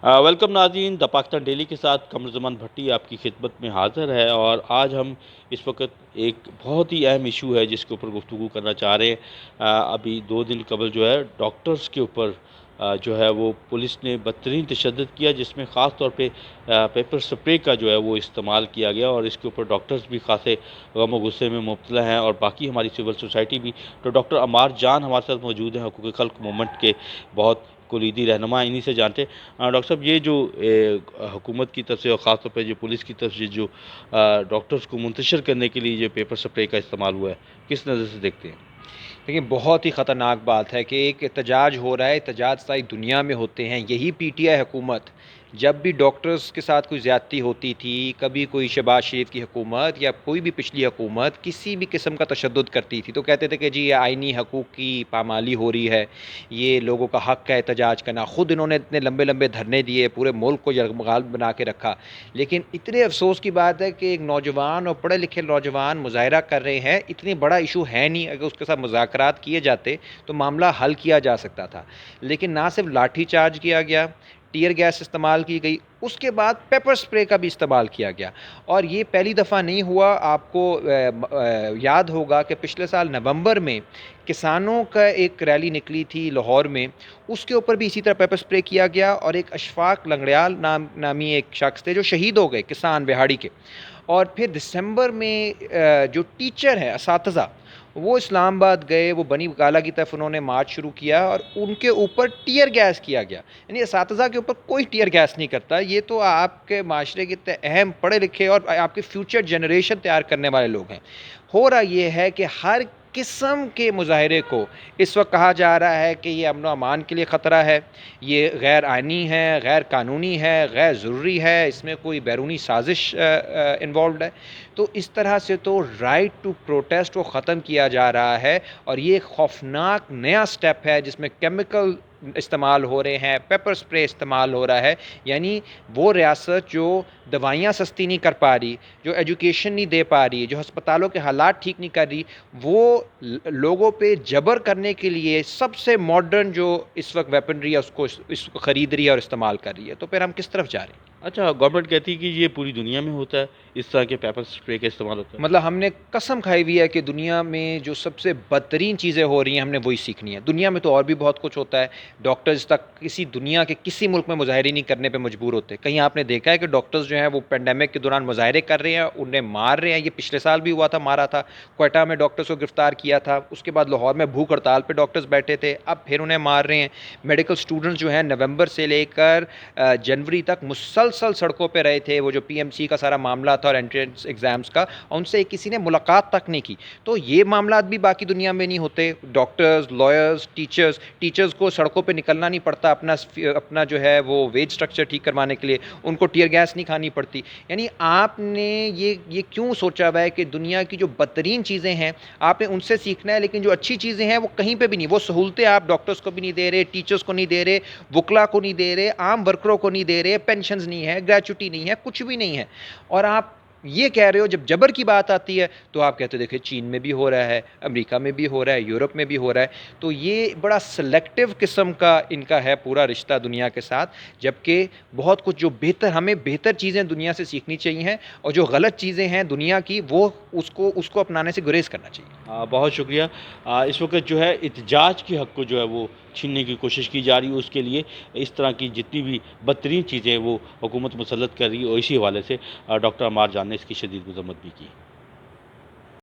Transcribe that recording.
Welcome ناظرین، دا Pakistan daily کے ساتھ قمر زمان بھٹی آپ کی خدمت میں حاضر ہے، اور آج ہم اس وقت ایک بہت ہی اہم ایشو ہے جس کے اوپر گفتگو کرنا چاہ رہے ہیں۔ ابھی 2 دن قبل جو ہے ڈاکٹرز کے اوپر جو ہے وہ پولیس نے بدترین تشدد کیا، جس میں خاص طور پہ پیپر سپرے کا جو ہے وہ استعمال کیا گیا، اور اس کے اوپر ڈاکٹرز بھی خاصے غم و غصے میں مبتلا ہیں، اور باقی ہماری سول سوسائٹی بھی۔ تو ڈاکٹر عمار جان ہمارے ساتھ موجود ہیں، حقوق خلق موومنٹ کے بہت کلیدی رہنما، انہی سے جانتے ہیں۔ ڈاکٹر صاحب، یہ جو حکومت کی طرف سے اور خاص طور پہ جو پولیس کی طرف سے جو ڈاکٹرز کو منتشر کرنے کے لیے جو پیپر سپرے کا استعمال ہوا ہے، کس نظر سے دیکھتے ہیں؟ دیکھیں، بہت ہی خطرناک بات ہے کہ ایک احتجاج ہو رہا ہے، احتجاج ساری دنیا میں ہوتے ہیں، یہی پی ٹی آئی حکومت جب بھی ڈاکٹرز کے ساتھ کوئی زیادتی ہوتی تھی، کبھی کوئی شہباز شریف کی حکومت یا کوئی بھی پچھلی حکومت کسی بھی قسم کا تشدد کرتی تھی تو کہتے تھے کہ جی یہ آئینی حقوق کی پامالی ہو رہی ہے، یہ لوگوں کا حق ہے احتجاج کرنا۔ خود انہوں نے اتنے لمبے لمبے دھرنے دیے، پورے ملک کو یرغمال بنا کے رکھا، لیکن اتنے افسوس کی بات ہے کہ ایک نوجوان اور پڑھے لکھے نوجوان مظاہرہ کر رہے ہیں، اتنی بڑا ایشو ہے نہیں، اگر اس کے ساتھ مذاکرات کیے جاتے تو معاملہ حل کیا جا سکتا تھا، لیکن نہ صرف لاٹھی چارج کیا گیا، ٹیئر گیس استعمال کی گئی، اس کے بعد پیپر سپرے کا بھی استعمال کیا گیا۔ اور یہ پہلی دفعہ نہیں ہوا، آپ کو یاد ہوگا کہ پچھلے سال نومبر میں کسانوں کا ایک ریلی نکلی تھی لاہور میں، اس کے اوپر بھی اسی طرح پیپر سپرے کیا گیا، اور ایک اشفاق لنگڑیال نامی ایک شخص تھے جو شہید ہو گئے، کسان بہاڑی کے۔ اور پھر دسمبر میں جو ٹیچر ہیں، اساتذہ، وہ اسلام آباد گئے، وہ بنی گالا کی طرف انہوں نے مارچ شروع کیا اور ان کے اوپر ٹیئر گیس کیا گیا۔ یعنی اساتذہ کے اوپر کوئی ٹیئر گیس نہیں کرتا، یہ تو آپ کے معاشرے کے اتنے اہم پڑھے لکھے اور آپ کے فیوچر جنریشن تیار کرنے والے لوگ ہیں۔ ہو رہا یہ ہے کہ ہر قسم کے مظاہرے کو اس وقت کہا جا رہا ہے کہ یہ امن و امان کے لیے خطرہ ہے، یہ غیر آئینی ہے، غیر قانونی ہے، غیر ضروری ہے، اس میں کوئی بیرونی سازش انوالوڈ ہے۔ تو اس طرح سے تو رائٹ ٹو پروٹیسٹ کو ختم کیا جا رہا ہے، اور یہ ایک خوفناک نیا سٹیپ ہے جس میں کیمیکل استعمال ہو رہے ہیں، پیپر سپرے استعمال ہو رہا ہے۔ یعنی وہ ریاست جو دوائیاں سستی نہیں کر پا رہی، جو ایجوکیشن نہیں دے پا رہی، جو ہسپتالوں کے حالات ٹھیک نہیں کر رہی، وہ لوگوں پہ جبر کرنے کے لیے سب سے ماڈرن جو اس وقت ویپنری ہے اس کو خرید رہی ہے اور استعمال کر رہی ہے۔ تو پھر ہم کس طرف جا رہے ہیں؟ اچھا، گورنمنٹ کہتی ہے کہ یہ پوری دنیا میں ہوتا ہے، اس طرح کے پیپر سپرے کا استعمال ہوتا ہے۔ مطلب ہم نے قسم کھائی ہوئی ہے کہ دنیا میں جو سب سے بدترین چیزیں ہو رہی ہیں ہم نے وہی سیکھنی ہے۔ دنیا میں تو اور بھی بہت کچھ ہوتا ہے، ڈاکٹرز تک کسی دنیا کے کسی ملک میں مظاہرے نہیں کرنے پہ مجبور ہوتے۔ کہیں آپ نے دیکھا ہے کہ ڈاکٹرز جو ہیں وہ پینڈیمک کے دوران مظاہرے کر رہے ہیں، انہیں مار رہے ہیں؟ یہ پچھلے سال بھی ہوا تھا، مارا تھا، کوئٹہ میں ڈاکٹرز کو گرفتار کیا تھا، اس کے بعد لاہور میں بھوک ہڑتال پہ ڈاکٹرز بیٹھے تھے، اب پھر انہیں مار رہے ہیں۔ میڈیکل اسٹوڈنٹس جو ہیں نومبر سے لے کر جنوری تک مسلسل سڑکوں پہ رہے تھے، وہ جو پی ایم سی کا سارا معاملہ تھا اور انٹرنس ایگزامس کا، ان سے کسی نے ملاقات تک نہیں کی۔ تو یہ معاملات بھی باقی دنیا میں نہیں ہوتے۔ ڈاکٹرز، لائرز، ٹیچرز کو سڑکوں پہ نکلنا نہیں پڑتا اپنا جو ہے وہ ویج سٹرکچر ٹھیک کروانے کے لیے، ان کو ٹیئر گیس نہیں کھانی پڑتی۔ یعنی آپ نے یہ کیوں سوچا ہوا ہے کہ دنیا کی جو بدترین چیزیں ہیں آپ نے ان سے سیکھنا ہے، لیکن جو اچھی چیزیں ہیں وہ کہیں پہ بھی نہیں، وہ سہولتیں آپ ڈاکٹرز کو بھی نہیں دے رہے، ٹیچرز کو نہیں دے رہے، وکلا کو نہیں دے رہے، عام ورکروں کو نہیں دے رہے، پینشنز نہیں ہے، گریچوٹی نہیں ہے، کچھ بھی نہیں ہے، اور آپ یہ کہہ رہے ہو۔ جب جبر کی بات آتی ہے تو آپ کہتے ہو دیکھیں چین میں بھی ہو رہا ہے، امریکہ میں بھی ہو رہا ہے، یورپ میں بھی ہو رہا ہے۔ تو یہ بڑا سلیکٹیو قسم کا ان کا ہے پورا رشتہ دنیا کے ساتھ، جبکہ بہت کچھ جو ہمیں بہتر چیزیں دنیا سے سیکھنی چاہیے، اور جو غلط چیزیں ہیں دنیا کی وہ اس کو اپنانے سے گریز کرنا چاہیے۔ بہت شکریہ۔ اس وقت جو ہے احتجاج کے حق کو جو ہے وہ چھیننے کی کوشش کی جا رہی ہے، اس کے لیے اس طرح کی جتنی بھی بدترین چیزیں وہ حکومت مسلط کر رہی ہے، اور اسی حوالے سے ڈاکٹر عمار جان نے اس کی شدید مذمت بھی کی۔